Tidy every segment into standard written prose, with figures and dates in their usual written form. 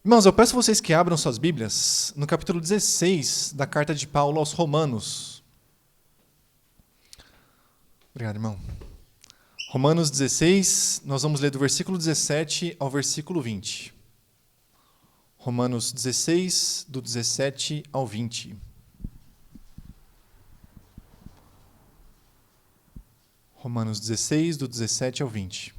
Irmãos, eu peço a vocês que abram suas Bíblias no capítulo 16 da carta de Paulo aos Romanos. Obrigado, irmão. Romanos 16, nós vamos ler do versículo 17 ao versículo 20. Romanos 16, do 17 ao 20. Romanos 16, do 17 ao 20.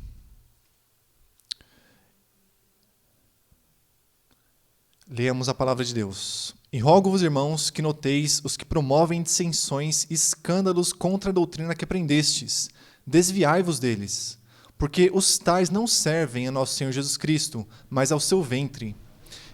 Leamos a palavra de Deus. E rogo-vos, irmãos, que noteis os que promovem dissensões e escândalos contra a doutrina que aprendestes. Desviai-vos deles, porque os tais não servem a nosso Senhor Jesus Cristo, mas ao seu ventre.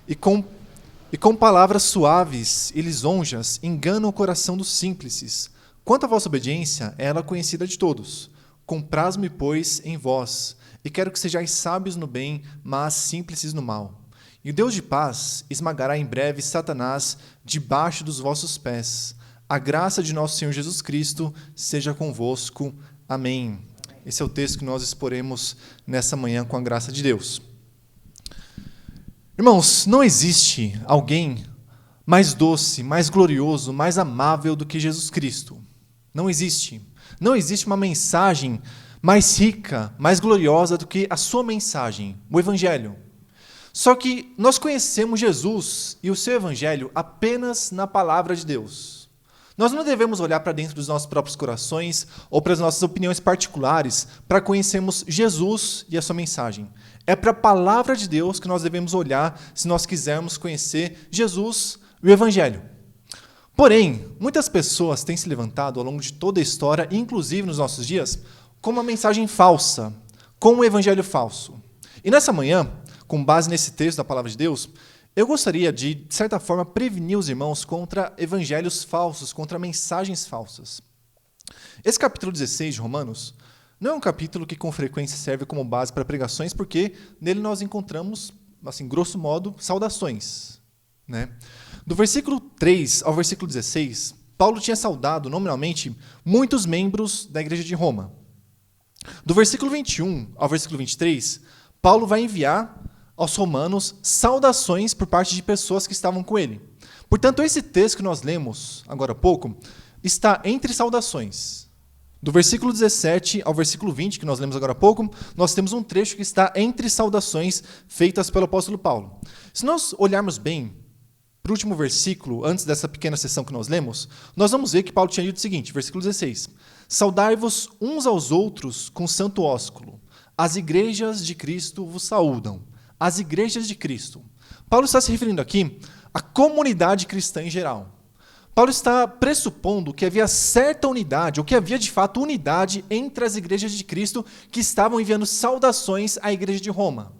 E com palavras suaves e lisonjas enganam o coração dos simples. Quanto à vossa obediência, ela é conhecida de todos. Compraz-me, pois, em vós, e quero que sejais sábios no bem, mas simples no mal. E o Deus de paz esmagará em breve Satanás debaixo dos vossos pés. A graça de nosso Senhor Jesus Cristo seja convosco. Amém. Esse é o texto que nós exporemos nessa manhã com a graça de Deus. Irmãos, não existe alguém mais doce, mais glorioso, mais amável do que Jesus Cristo. Não existe. Não existe uma mensagem mais rica, mais gloriosa do que a sua mensagem, o Evangelho. Só que nós conhecemos Jesus e o seu Evangelho apenas na palavra de Deus. Nós não devemos olhar para dentro dos nossos próprios corações ou para as nossas opiniões particulares para conhecermos Jesus e a sua mensagem. É para a palavra de Deus que nós devemos olhar se nós quisermos conhecer Jesus e o Evangelho. Porém, muitas pessoas têm se levantado ao longo de toda a história, inclusive nos nossos dias, com uma mensagem falsa, com um Evangelho falso. E nessa manhã, com base nesse texto da palavra de Deus, eu gostaria de certa forma, prevenir os irmãos contra evangelhos falsos, contra mensagens falsas. Esse capítulo 16 de Romanos não é um capítulo que com frequência serve como base para pregações, porque nele nós encontramos, assim, grosso modo, saudações, né? Do versículo 3 ao versículo 16, Paulo tinha saudado, nominalmente, muitos membros da igreja de Roma. Do versículo 21 ao versículo 23, Paulo vai enviar aos romanos saudações por parte de pessoas que estavam com ele. Portanto, esse texto que nós lemos agora há pouco está entre saudações. Do versículo 17 ao versículo 20, que nós lemos agora há pouco, nós temos um trecho que está entre saudações feitas pelo apóstolo Paulo. Se nós olharmos bem para o último versículo, antes dessa pequena sessão que nós lemos, nós vamos ver que Paulo tinha dito o seguinte, versículo 16: Saudai-vos uns aos outros com santo ósculo. As igrejas de Cristo vos saúdam. As igrejas de Cristo. Paulo está se referindo aqui à comunidade cristã em geral. Paulo está pressupondo que havia certa unidade, ou que havia de fato unidade entre as igrejas de Cristo que estavam enviando saudações à igreja de Roma.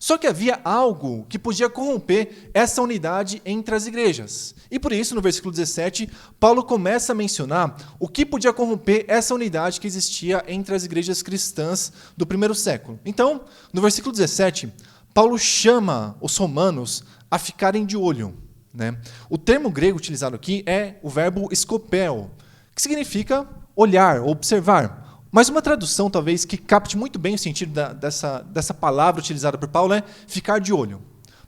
Só que havia algo que podia corromper essa unidade entre as igrejas. E por isso, no versículo 17, Paulo começa a mencionar o que podia corromper essa unidade que existia entre as igrejas cristãs do primeiro século. Então, no versículo 17, Paulo chama os romanos a ficarem de olho, né? O termo grego utilizado aqui é o verbo skopel, que significa olhar, observar. Mas uma tradução, talvez, que capte muito bem o sentido dessa palavra utilizada por Paulo é ficar de olho.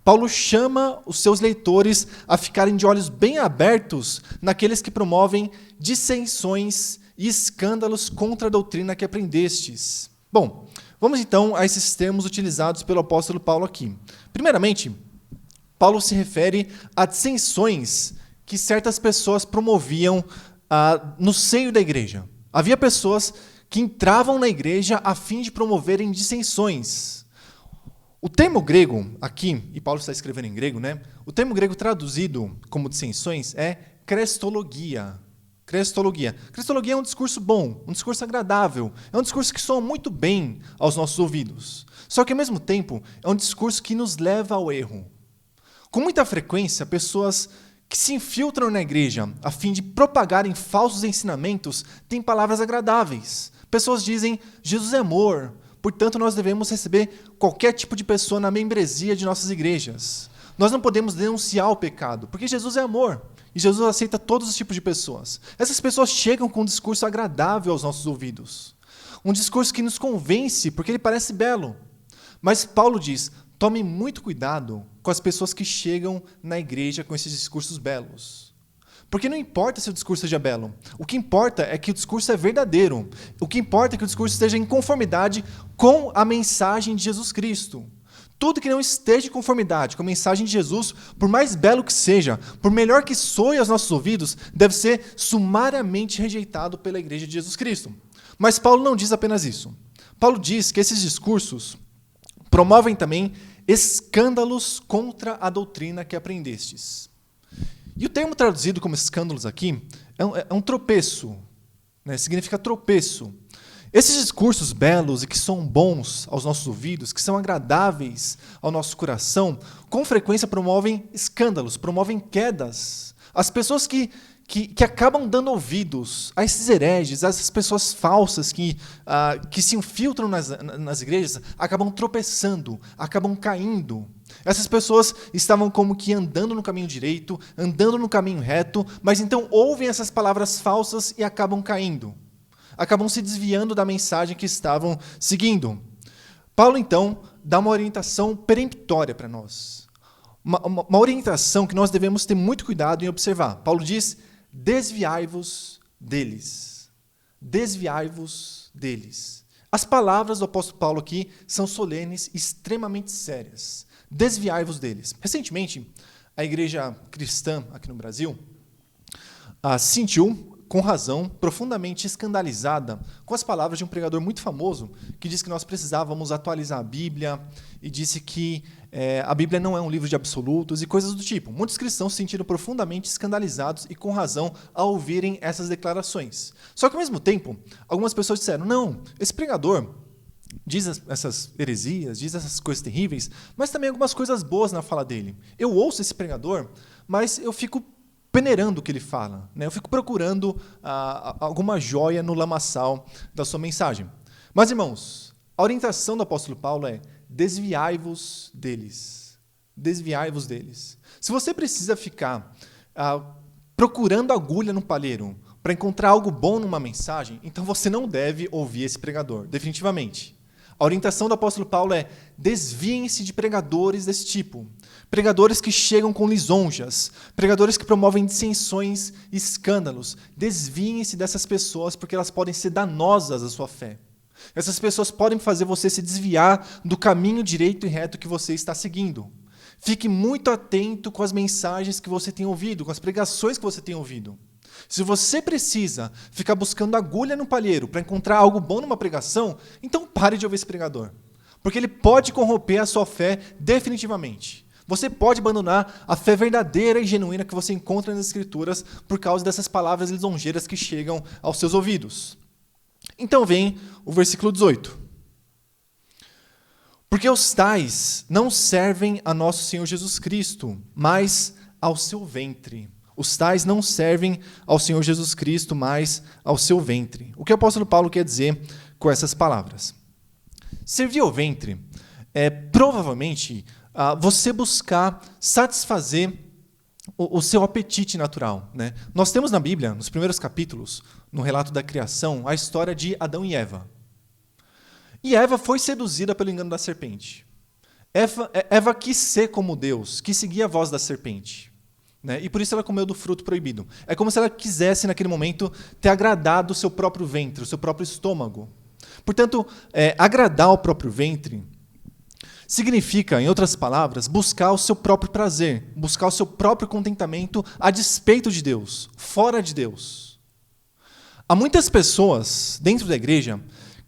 Paulo chama os seus leitores a ficarem de olhos bem abertos naqueles que promovem dissensões e escândalos contra a doutrina que aprendestes. Bom, vamos então a esses termos utilizados pelo apóstolo Paulo aqui. Primeiramente, Paulo se refere a dissensões que certas pessoas promoviam no seio da igreja. Havia pessoas que entravam na igreja a fim de promoverem dissensões. O termo grego aqui, e Paulo está escrevendo em grego, né? O termo grego traduzido como dissensões é crestologia. Crestologia. Crestologia é um discurso bom, um discurso agradável, é um discurso que soa muito bem aos nossos ouvidos. Só que, ao mesmo tempo, é um discurso que nos leva ao erro. Com muita frequência, pessoas que se infiltram na igreja a fim de propagarem falsos ensinamentos têm palavras agradáveis. Pessoas dizem, Jesus é amor, portanto nós devemos receber qualquer tipo de pessoa na membresia de nossas igrejas. Nós não podemos denunciar o pecado, porque Jesus é amor. E Jesus aceita todos os tipos de pessoas. Essas pessoas chegam com um discurso agradável aos nossos ouvidos. Um discurso que nos convence, porque ele parece belo. Mas Paulo diz, tome muito cuidado com as pessoas que chegam na igreja com esses discursos belos. Porque não importa se o discurso seja belo. O que importa é que o discurso é verdadeiro. O que importa é que o discurso esteja em conformidade com a mensagem de Jesus Cristo. Tudo que não esteja em conformidade com a mensagem de Jesus, por mais belo que seja, por melhor que soe aos nossos ouvidos, deve ser sumariamente rejeitado pela igreja de Jesus Cristo. Mas Paulo não diz apenas isso. Paulo diz que esses discursos promovem também escândalos contra a doutrina que aprendestes. E o termo traduzido como escândalos aqui é um tropeço, né? Significa tropeço. Esses discursos belos e que são bons aos nossos ouvidos, que são agradáveis ao nosso coração, com frequência promovem escândalos, promovem quedas. As pessoas que acabam dando ouvidos a esses hereges, a essas pessoas falsas que se infiltram nas igrejas, acabam tropeçando, acabam caindo. Essas pessoas estavam como que andando no caminho direito, andando no caminho reto, mas então ouvem essas palavras falsas e acabam caindo. Acabam se desviando da mensagem que estavam seguindo. Paulo, então, dá uma orientação peremptória para nós. Uma orientação que nós devemos ter muito cuidado em observar. Paulo diz, desviai-vos deles. Desviai-vos deles. As palavras do apóstolo Paulo aqui são solenes e extremamente sérias. Desviai-vos deles. Recentemente, a igreja cristã aqui no Brasil se sentiu, com razão, profundamente escandalizada com as palavras de um pregador muito famoso que disse que nós precisávamos atualizar a Bíblia e disse que a Bíblia não é um livro de absolutos e coisas do tipo. Muitos cristãos se sentiram profundamente escandalizados e com razão ao ouvirem essas declarações. Só que, ao mesmo tempo, algumas pessoas disseram, não, esse pregador diz essas heresias, diz essas coisas terríveis, mas também algumas coisas boas na fala dele. Eu ouço esse pregador, mas eu fico peneirando o que ele fala, né? Eu fico procurando alguma joia no lamaçal da sua mensagem. Mas, irmãos, a orientação do apóstolo Paulo é desviai-vos deles. Desviai-vos deles. Se você precisa ficar procurando agulha no palheiro para encontrar algo bom numa mensagem, então você não deve ouvir esse pregador, definitivamente. A orientação do apóstolo Paulo é desviem-se de pregadores desse tipo. Pregadores que chegam com lisonjas, pregadores que promovem dissensões e escândalos. Desviem-se dessas pessoas porque elas podem ser danosas à sua fé. Essas pessoas podem fazer você se desviar do caminho direito e reto que você está seguindo. Fique muito atento com as mensagens que você tem ouvido, com as pregações que você tem ouvido. Se você precisa ficar buscando agulha no palheiro para encontrar algo bom numa pregação, então pare de ouvir esse pregador. Porque ele pode corromper a sua fé definitivamente. Você pode abandonar a fé verdadeira e genuína que você encontra nas Escrituras por causa dessas palavras lisonjeiras que chegam aos seus ouvidos. Então vem o versículo 18. Porque os tais não servem a nosso Senhor Jesus Cristo, mas ao seu ventre. Os tais não servem ao Senhor Jesus Cristo, mas ao seu ventre. O que o apóstolo Paulo quer dizer com essas palavras? Servir ao ventre é provavelmente você buscar satisfazer o seu apetite natural, né? Nós temos na Bíblia, nos primeiros capítulos, no relato da criação, a história de Adão e Eva. E Eva foi seduzida pelo engano da serpente. Eva quis ser como Deus, quis seguir a voz da serpente. Né? E por isso ela comeu do fruto proibido. É como se ela quisesse, naquele momento, ter agradado o seu próprio ventre, o seu próprio estômago. Portanto, agradar o próprio ventre significa, em outras palavras, buscar o seu próprio prazer, buscar o seu próprio contentamento a despeito de Deus, fora de Deus. Há muitas pessoas dentro da igreja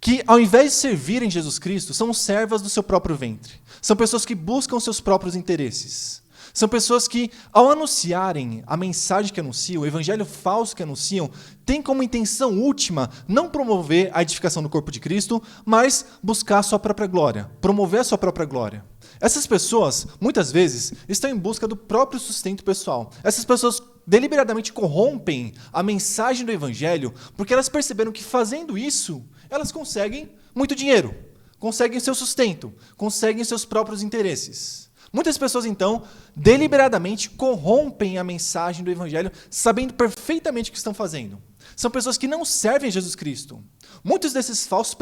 que, ao invés de servirem Jesus Cristo, são servas do seu próprio ventre. São pessoas que buscam seus próprios interesses. São pessoas que, ao anunciarem a mensagem que anunciam, o evangelho falso que anunciam, têm como intenção última não promover a edificação do corpo de Cristo, mas buscar a sua própria glória, promover a sua própria glória. Essas pessoas, muitas vezes, estão em busca do próprio sustento pessoal. Essas pessoas deliberadamente corrompem a mensagem do evangelho porque elas perceberam que, fazendo isso, elas conseguem muito dinheiro, conseguem o seu sustento, conseguem os seus próprios interesses. Muitas pessoas, então, deliberadamente corrompem a mensagem do evangelho, sabendo perfeitamente o que estão fazendo. São pessoas que não servem a Jesus Cristo. Muitos desses falsos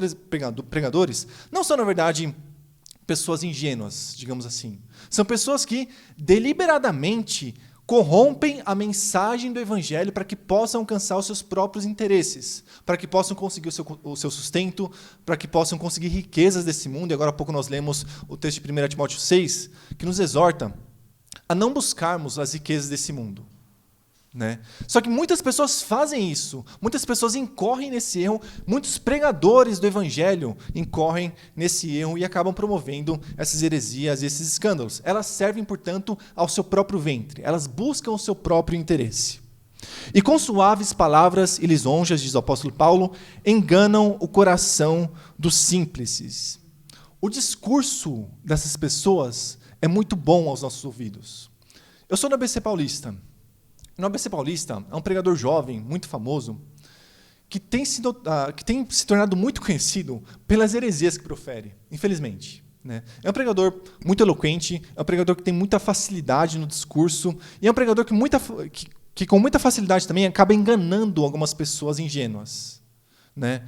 pregadores não são, na verdade, pessoas ingênuas, digamos assim. São pessoas que deliberadamente corrompem a mensagem do Evangelho para que possam alcançar os seus próprios interesses, para que possam conseguir o seu sustento, para que possam conseguir riquezas desse mundo. E agora há pouco nós lemos o texto de 1 Timóteo 6, que nos exorta a não buscarmos as riquezas desse mundo. Né? Só que muitas pessoas fazem isso, muitas pessoas incorrem nesse erro, muitos pregadores do Evangelho incorrem nesse erro e acabam promovendo essas heresias e esses escândalos. Elas servem, portanto, ao seu próprio ventre, elas buscam o seu próprio interesse. E com suaves palavras e lisonjas, diz o apóstolo Paulo, enganam o coração dos simples. O discurso dessas pessoas é muito bom aos nossos ouvidos. Eu sou da ABC Paulista. No ABC Paulista, é um pregador jovem, muito famoso, que tem se tornado muito conhecido pelas heresias que profere, infelizmente. Né? É um pregador muito eloquente, é um pregador que tem muita facilidade no discurso, e é um pregador que com muita facilidade também acaba enganando algumas pessoas ingênuas. Né?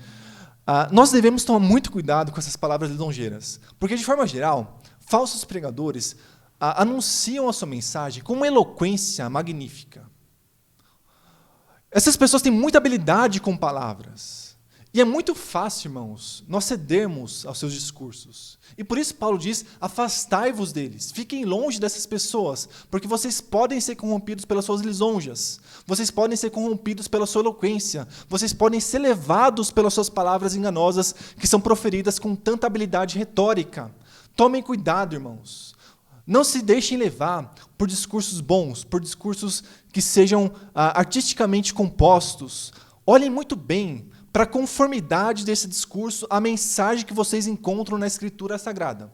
Nós devemos tomar muito cuidado com essas palavras lisonjeiras, porque, de forma geral, falsos pregadores anunciam a sua mensagem com uma eloquência magnífica. Essas pessoas têm muita habilidade com palavras. E é muito fácil, irmãos, nós cedermos aos seus discursos. E por isso Paulo diz, afastai-vos deles, fiquem longe dessas pessoas, porque vocês podem ser corrompidos pelas suas lisonjas, vocês podem ser corrompidos pela sua eloquência, vocês podem ser levados pelas suas palavras enganosas, que são proferidas com tanta habilidade retórica. Tomem cuidado, irmãos. Não se deixem levar por discursos bons, por discursos que sejam artisticamente compostos. Olhem muito bem para a conformidade desse discurso, a mensagem que vocês encontram na Escritura Sagrada.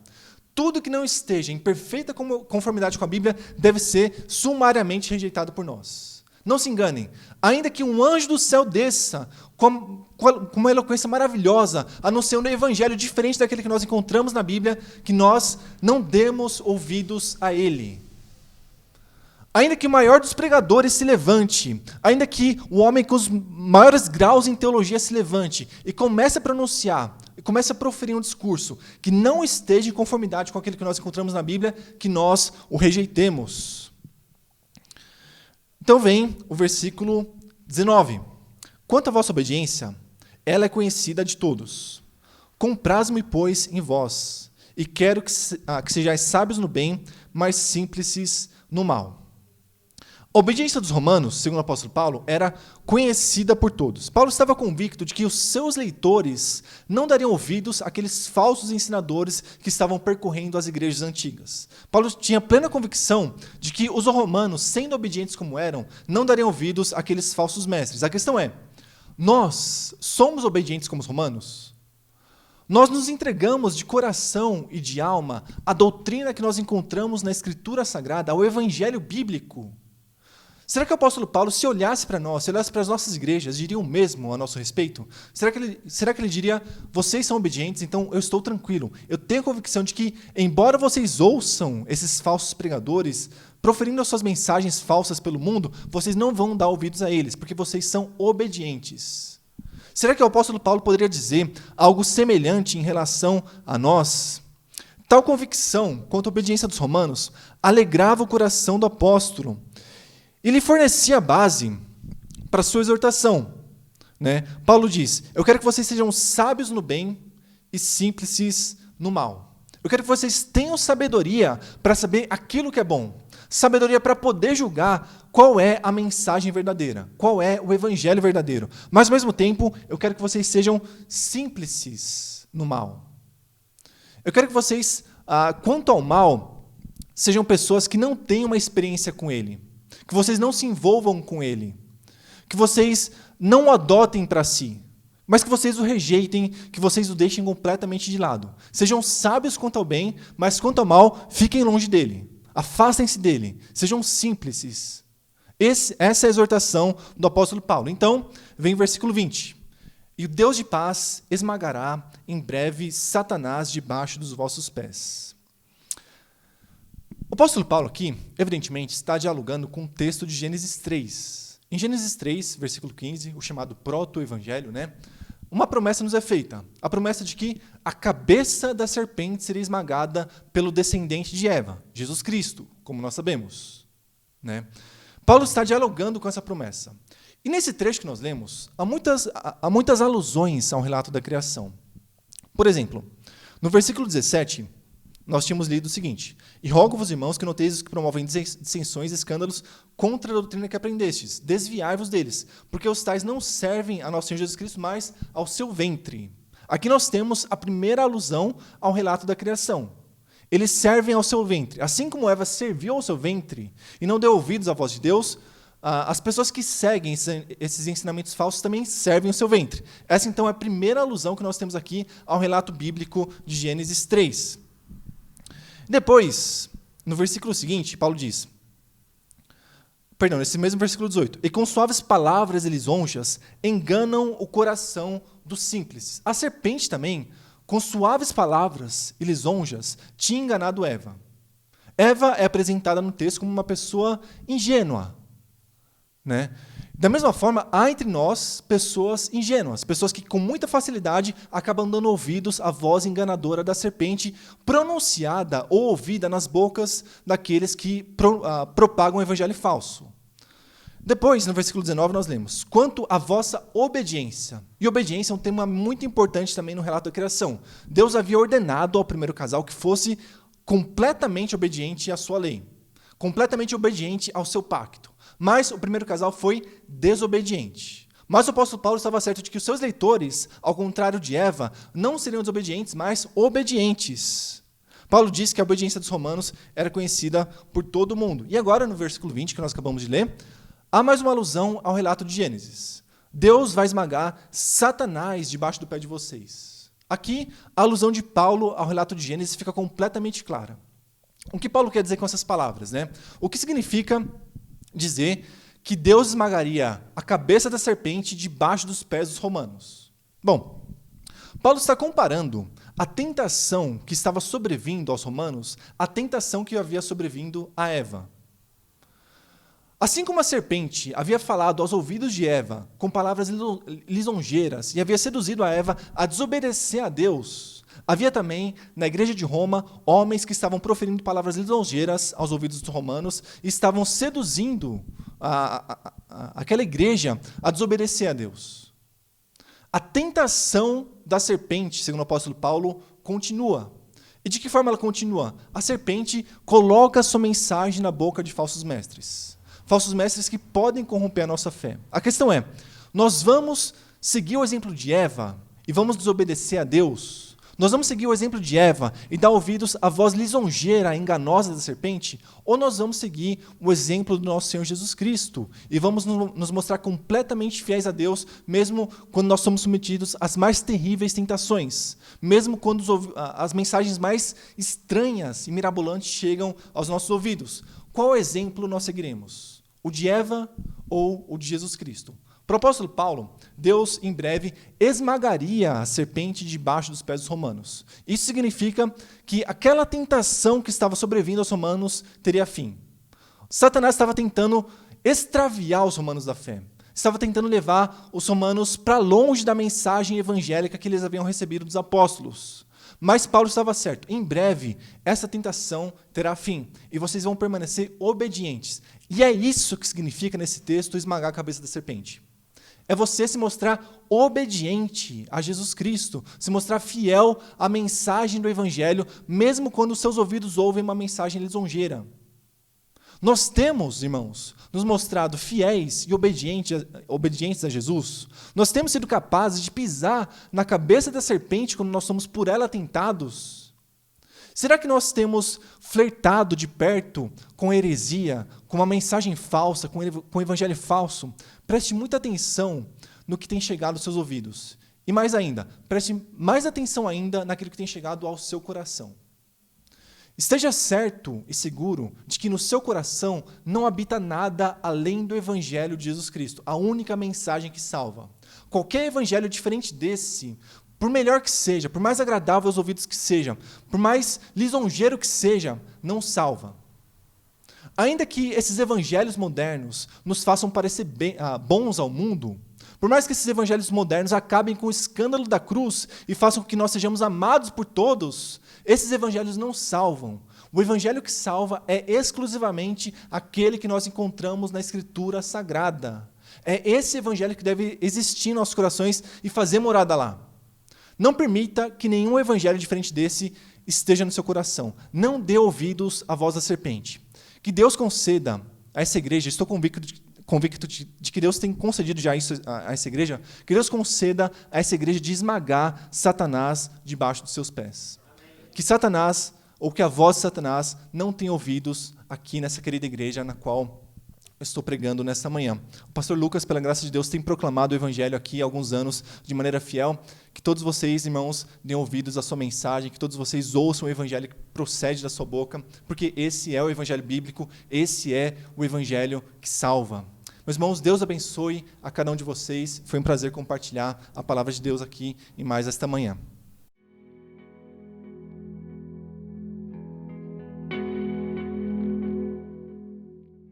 Tudo que não esteja em perfeita conformidade com a Bíblia deve ser sumariamente rejeitado por nós. Não se enganem, ainda que um anjo do céu desça com uma eloquência maravilhosa, anunciando um evangelho diferente daquele que nós encontramos na Bíblia, que nós não demos ouvidos a ele. Ainda que o maior dos pregadores se levante, ainda que o homem com os maiores graus em teologia se levante e comece a pronunciar, e comece a proferir um discurso que não esteja em conformidade com aquele que nós encontramos na Bíblia, que nós o rejeitemos. Então vem o versículo 19. Quanto à vossa obediência, ela é conhecida de todos. Compraz-me, pois, em vós, e quero que sejais sábios no bem, mas simples no mal. A obediência dos romanos, segundo o apóstolo Paulo, era conhecida por todos. Paulo estava convicto de que os seus leitores não dariam ouvidos àqueles falsos ensinadores que estavam percorrendo as igrejas antigas. Paulo tinha plena convicção de que os romanos, sendo obedientes como eram, não dariam ouvidos àqueles falsos mestres. A questão é, nós somos obedientes como os romanos? Nós nos entregamos de coração e de alma à doutrina que nós encontramos na Escritura Sagrada, ao Evangelho Bíblico? Será que o apóstolo Paulo, se olhasse para nós, se olhasse para as nossas igrejas, diria o mesmo a nosso respeito? Será que ele diria, vocês são obedientes, então eu estou tranquilo. Eu tenho a convicção de que, embora vocês ouçam esses falsos pregadores, proferindo as suas mensagens falsas pelo mundo, vocês não vão dar ouvidos a eles, porque vocês são obedientes. Será que o apóstolo Paulo poderia dizer algo semelhante em relação a nós? Tal convicção quanto à obediência dos romanos alegrava o coração do apóstolo. E lhe fornecia a base para a sua exortação. Né? Paulo diz, eu quero que vocês sejam sábios no bem e simples no mal. Eu quero que vocês tenham sabedoria para saber aquilo que é bom. Sabedoria para poder julgar qual é a mensagem verdadeira, qual é o evangelho verdadeiro. Mas, ao mesmo tempo, eu quero que vocês sejam simples no mal. Eu quero que vocês, quanto ao mal, sejam pessoas que não têm uma experiência com ele. Que vocês não se envolvam com ele, que vocês não o adotem para si, mas que vocês o rejeitem, que vocês o deixem completamente de lado. Sejam sábios quanto ao bem, mas quanto ao mal, fiquem longe dele, afastem-se dele, sejam simples. Essa é a exortação do apóstolo Paulo. Então, vem o versículo 20. E o Deus de paz esmagará em breve Satanás debaixo dos vossos pés. O apóstolo Paulo aqui, evidentemente, está dialogando com o texto de Gênesis 3. Em Gênesis 3, versículo 15, o chamado proto-evangelho, né? uma promessa nos é feita. A promessa de que a cabeça da serpente seria esmagada pelo descendente de Eva, Jesus Cristo, como nós sabemos. Né? Paulo está dialogando com essa promessa. E nesse trecho que nós lemos, há muitas alusões ao relato da criação. Por exemplo, no versículo 17, nós tínhamos lido o seguinte: E rogo-vos, irmãos, que noteis os que promovem dissensões e escândalos contra a doutrina que aprendestes. Desviai-vos deles, porque os tais não servem a nosso Senhor Jesus Cristo, mas ao seu ventre. Aqui nós temos a primeira alusão ao relato da criação. Eles servem ao seu ventre. Assim como Eva serviu ao seu ventre e não deu ouvidos à voz de Deus, as pessoas que seguem esses ensinamentos falsos também servem ao seu ventre. Essa, então, é a primeira alusão que nós temos aqui ao relato bíblico de Gênesis 3. Depois, no versículo seguinte, Paulo diz, nesse mesmo versículo 18, e com suaves palavras e lisonjas enganam o coração dos simples. A serpente também, com suaves palavras e lisonjas, tinha enganado Eva. Eva é apresentada no texto como uma pessoa ingênua. Né? Da mesma forma, há entre nós pessoas ingênuas, pessoas que com muita facilidade acabam dando ouvidos à voz enganadora da serpente, pronunciada ou ouvida nas bocas daqueles que propagam o evangelho falso. Depois, no versículo 19, nós lemos, quanto à vossa obediência. E obediência é um tema muito importante também no relato da criação. Deus havia ordenado ao primeiro casal que fosse completamente obediente à sua lei, completamente obediente ao seu pacto. Mas o primeiro casal foi desobediente. Mas o apóstolo Paulo estava certo de que os seus leitores, ao contrário de Eva, não seriam desobedientes, mas obedientes. Paulo disse que a obediência dos romanos era conhecida por todo mundo. E agora, no versículo 20, que nós acabamos de ler, há mais uma alusão ao relato de Gênesis. Deus vai esmagar Satanás debaixo do pé de vocês. Aqui, a alusão de Paulo ao relato de Gênesis fica completamente clara. O que Paulo quer dizer com essas palavras? Né? O que significa dizer que Deus esmagaria a cabeça da serpente debaixo dos pés dos romanos? Bom, Paulo está comparando a tentação que estava sobrevindo aos romanos à tentação que havia sobrevindo a Eva. Assim como a serpente havia falado aos ouvidos de Eva com palavras lisonjeiras e havia seduzido a Eva a desobedecer a Deus, havia também, na igreja de Roma, homens que estavam proferindo palavras lisonjeiras aos ouvidos dos romanos e estavam seduzindo aquela igreja a desobedecer a Deus. A tentação da serpente, segundo o apóstolo Paulo, continua. E de que forma ela continua? A serpente coloca a sua mensagem na boca de falsos mestres. Falsos mestres que podem corromper a nossa fé. A questão é, nós vamos seguir o exemplo de Eva e vamos desobedecer a Deus? Nós vamos seguir o exemplo de Eva e dar ouvidos à voz lisonjeira, enganosa da serpente? Ou nós vamos seguir o exemplo do nosso Senhor Jesus Cristo e vamos nos mostrar completamente fiéis a Deus, mesmo quando nós somos submetidos às mais terríveis tentações, mesmo quando as mensagens mais estranhas e mirabolantes chegam aos nossos ouvidos? Qual exemplo nós seguiremos? O de Eva ou o de Jesus Cristo? Para o apóstolo Paulo, Deus, em breve, esmagaria a serpente debaixo dos pés dos romanos. Isso significa que aquela tentação que estava sobrevindo aos romanos teria fim. Satanás estava tentando extraviar os romanos da fé. Estava tentando levar os romanos para longe da mensagem evangélica que eles haviam recebido dos apóstolos. Mas Paulo estava certo. Em breve, essa tentação terá fim. E vocês vão permanecer obedientes. E é isso que significa, nesse texto, esmagar a cabeça da serpente. É você se mostrar obediente a Jesus Cristo, se mostrar fiel à mensagem do Evangelho, mesmo quando os seus ouvidos ouvem uma mensagem lisonjeira. Nós temos, irmãos, nos mostrado fiéis e obedientes a Jesus. Nós temos sido capazes de pisar na cabeça da serpente quando nós somos por ela tentados. Será que nós temos flertado de perto com a heresia, com uma mensagem falsa, com o evangelho falso? Preste muita atenção no que tem chegado aos seus ouvidos. E mais ainda, preste mais atenção ainda naquilo que tem chegado ao seu coração. Esteja certo e seguro de que no seu coração não habita nada além do evangelho de Jesus Cristo, a única mensagem que salva. Qualquer evangelho diferente desse, por melhor que seja, por mais agradável aos ouvidos que seja, por mais lisonjeiro que seja, não salva. Ainda que esses evangelhos modernos nos façam parecer bons ao mundo, Por mais que esses evangelhos modernos acabem com o escândalo da cruz e façam com que nós sejamos amados por todos, esses evangelhos não salvam. O evangelho que salva é exclusivamente aquele que nós encontramos na Escritura Sagrada. É esse evangelho que deve existir em nossos corações e fazer morada lá. Não permita que nenhum evangelho diferente desse esteja no seu coração. Não dê ouvidos à voz da serpente. Que Deus conceda a essa igreja, estou convicto de que Deus tem concedido já isso a essa igreja, que Deus conceda a essa igreja de esmagar Satanás debaixo dos seus pés. Que Satanás, ou que a voz de Satanás, não tenha ouvidos aqui nessa querida igreja na qual eu estou pregando nesta manhã. O pastor Lucas, pela graça de Deus, tem proclamado o evangelho aqui há alguns anos de maneira fiel. Que todos vocês, irmãos, deem ouvidos à sua mensagem, que todos vocês ouçam o evangelho que procede da sua boca, porque esse é o evangelho bíblico, esse é o evangelho que salva. Meus irmãos, Deus abençoe a cada um de vocês. Foi um prazer compartilhar a palavra de Deus aqui em mais esta manhã.